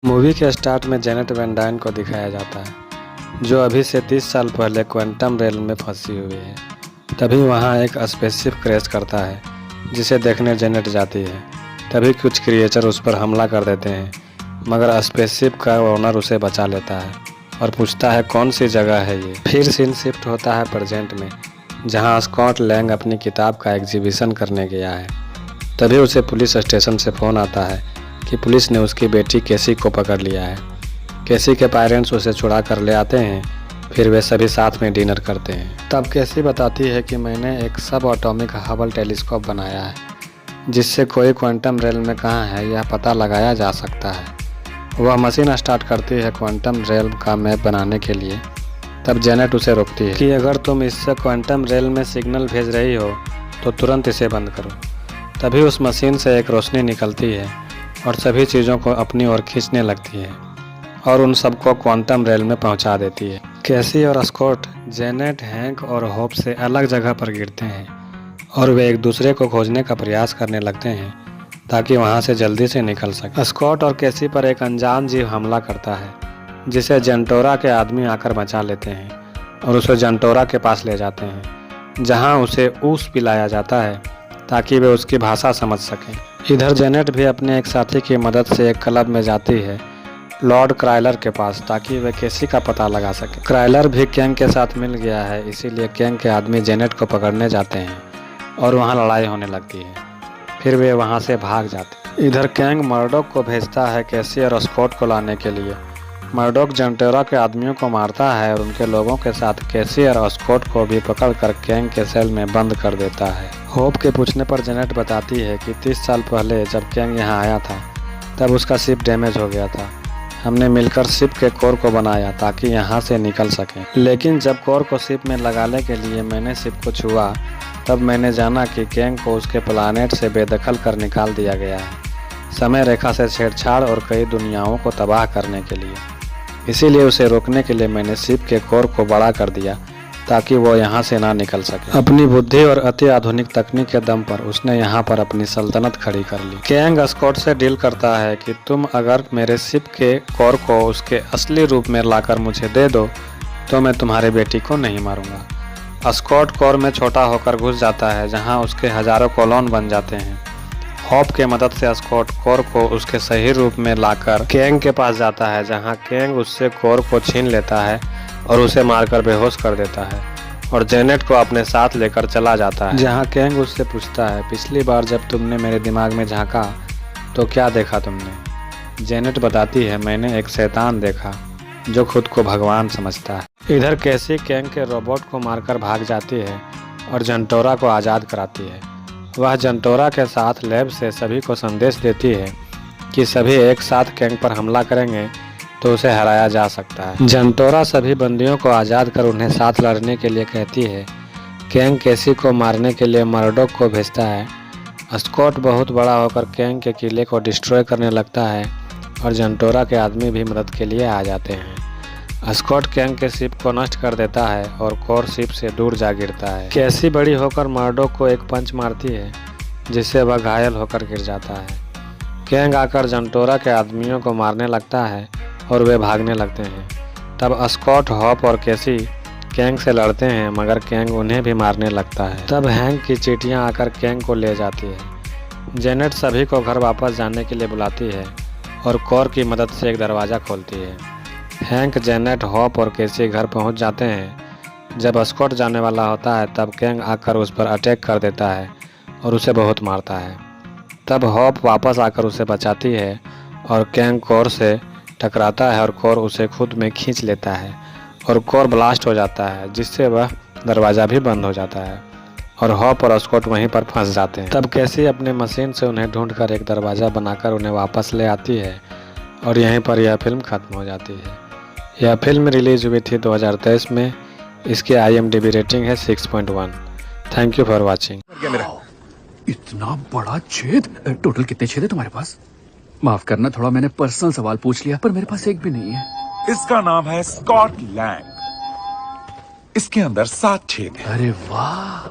Movie के start में Janet van dine को दिखाया जाता है, जो अभी से 30 साल पहले क्वांटम रेल में फंसी हुई है। तभी वहाँ एक स्पेसशिप क्रैश करता है, जिसे देखने जेनेट जाती है। तभी कुछ क्रिएचर उस पर हमला कर देते हैं, मगर स्पेसशिप का ओनर उसे बचा लेता है और पूछता है कौन सी जगह है ये। फिर सीन शिफ्ट होता है प्रेजेंट में, जहाँ स्कॉट लैंग अपनी किताब का एग्जीबिशन करने गया है। तभी उसे पुलिस स्टेशन से फ़ोन आता है कि पुलिस ने उसकी बेटी कैसी को पकड़ लिया है। कैसी के पेरेंट्स उसे छुड़ा कर ले आते हैं, फिर वे सभी साथ में डिनर करते हैं। तब कैसी बताती है कि मैंने एक सब एटॉमिक हबल टेलीस्कोप बनाया है, जिससे कोई क्वांटम रेल में कहाँ है यह पता लगाया जा सकता है। वह मशीन स्टार्ट करती है क्वांटम रेल का मैप बनाने के लिए। तब जेनेट उसे रोकती है कि अगर तुम इससे क्वांटम रेल में सिग्नल भेज रही हो तो तुरंत इसे बंद करो। तभी उस मशीन से एक रोशनी निकलती है और सभी चीज़ों को अपनी ओर खींचने लगती है और उन सबको क्वांटम रेल में पहुंचा देती है। कैसी और स्कॉट जेनेट, हैंक और होप से अलग जगह पर गिरते हैं और वे एक दूसरे को खोजने का प्रयास करने लगते हैं ताकि वहां से जल्दी से निकल सके। स्कॉट और कैसी पर एक अनजान जीव हमला करता है, जिसे जेंटोरा के आदमी आकर बचा लेते हैं और उसे जेंटोरा के पास ले जाते हैं, जहां उसे ऊस पिलाया जाता है ताकि वे उसकी भाषा समझ सकें। इधर जेनेट भी अपने एक साथी की मदद से एक क्लब में जाती है, लॉर्ड क्राइलर के पास, ताकि वे कैसी का पता लगा सके। क्राइलर भी कैंग के साथ मिल गया है, इसीलिए कैंग के आदमी जेनेट को पकड़ने जाते हैं और वहां लड़ाई होने लगती है। फिर वे वहां से भाग जाते हैं। इधर कैंग मर्डोक को भेजता है कैसी और स्कॉट को लाने के लिए। मर्डोक जेंटोरा के आदमियों को मारता है और उनके लोगों के साथ कैसी और स्कॉट को भी पकड़कर कैंग के सेल में बंद कर देता है। होप के पूछने पर जेनेट बताती है कि 30 साल पहले जब कैंग यहाँ आया था तब उसका शिप डैमेज हो गया था। हमने मिलकर शिप के कोर को बनाया ताकि यहाँ से निकल सकें। लेकिन जब कोर को शिप में लगाने के लिए मैंने शिप को छुआ, तब मैंने जाना कि कैंग को उसके प्लानेट से बेदखल कर निकाल दिया गया है, समय रेखा से छेड़छाड़ और कई दुनियाओं को तबाह करने के लिए। इसीलिए उसे रोकने के लिए मैंने शिप के कोर को बड़ा कर दिया ताकि वो यहाँ से ना निकल सके। अपनी बुद्धि और अति आधुनिक तकनीक के दम पर उसने यहाँ पर अपनी सल्तनत खड़ी कर ली। कैंग स्कॉट से डील करता है कि तुम अगर मेरे शिप के कोर को उसके असली रूप में लाकर मुझे दे दो तो मैं तुम्हारी बेटी को नहीं मारूंगा। स्कॉट कोर में छोटा होकर घुस जाता है, जहाँ उसके हजारों कॉलोन बन जाते हैं। होप के मदद से स्कॉट कोर को उसके सही रूप में लाकर कैंग के पास जाता है, जहाँ कैंग उससे कोर को छीन लेता है और उसे मारकर बेहोश कर देता है और जेनेट को अपने साथ लेकर चला जाता है। जहाँ कैंग उससे पूछता है, पिछली बार जब तुमने मेरे दिमाग में झांका तो क्या देखा तुमने? जेनेट बताती है, मैंने एक शैतान देखा जो खुद को भगवान समझता है। इधर कैसी कैंग के रोबोट को मारकर भाग जाती है और जेंटोरा को आज़ाद कराती है। वह जेंटोरा के साथ लैब से सभी को संदेश देती है कि सभी एक साथ कैंग पर हमला करेंगे तो उसे हराया जा सकता है। जेंटोरा सभी बंदियों को आज़ाद कर उन्हें साथ लड़ने के लिए कहती है। कैंग कैसी को मारने के लिए मर्डोक को भेजता है। स्कॉट बहुत बड़ा होकर कैंग के किले को डिस्ट्रॉय करने लगता है और जेंटोरा के आदमी भी मदद के लिए आ जाते हैं। स्कॉट कैंग के शिप को नष्ट कर देता है और कोर शिप से दूर जा गिरता है। कैसी बड़ी होकर मर्डोक को एक पंच मारती है, जिससे वह घायल होकर गिर जाता है। कैंग आकर जेंटोरा के आदमियों को मारने लगता है और वे भागने लगते हैं। तब स्कॉट, होप और कैसी कैंग से लड़ते हैं, मगर कैंग उन्हें भी मारने लगता है। तब हैंक की चींटियां आकर कैंग को ले जाती है। जेनेट सभी को घर वापस जाने के लिए बुलाती है और कोर की मदद से एक दरवाज़ा खोलती है। हैंक, जेनेट, होप और कैसी घर पहुंच जाते हैं। जब स्कॉट जाने वाला होता है तब कैंग आकर उस पर अटैक कर देता है और उसे बहुत मारता है। तब होप वापस आकर उसे बचाती है और कैंग कोर से टकराता है और कोर उसे खुद में खींच लेता है और कोर ब्लास्ट हो जाता है, जिससे वह दरवाज़ा भी बंद हो जाता है और होप और स्कॉट वहीं पर फंस जाते हैं। तब कैसी अपने मशीन से उन्हें ढूंढकर एक दरवाज़ा बनाकर उन्हें वापस ले आती है और यहीं पर यह फिल्म खत्म हो जाती है। यह फिल्म रिलीज हुई थी 2023 में। इसकी IMDb रेटिंग है 6.1। Thank you for watching. इतना बड़ा छेद? टोटल कितने छेद है तुम्हारे पास? माफ करना, थोड़ा मैंने पर्सनल सवाल पूछ लिया, पर मेरे पास एक भी नहीं है। इसका नाम है स्कॉट लैंग। इसके अंदर 7 छेद हैं। अरे वाह।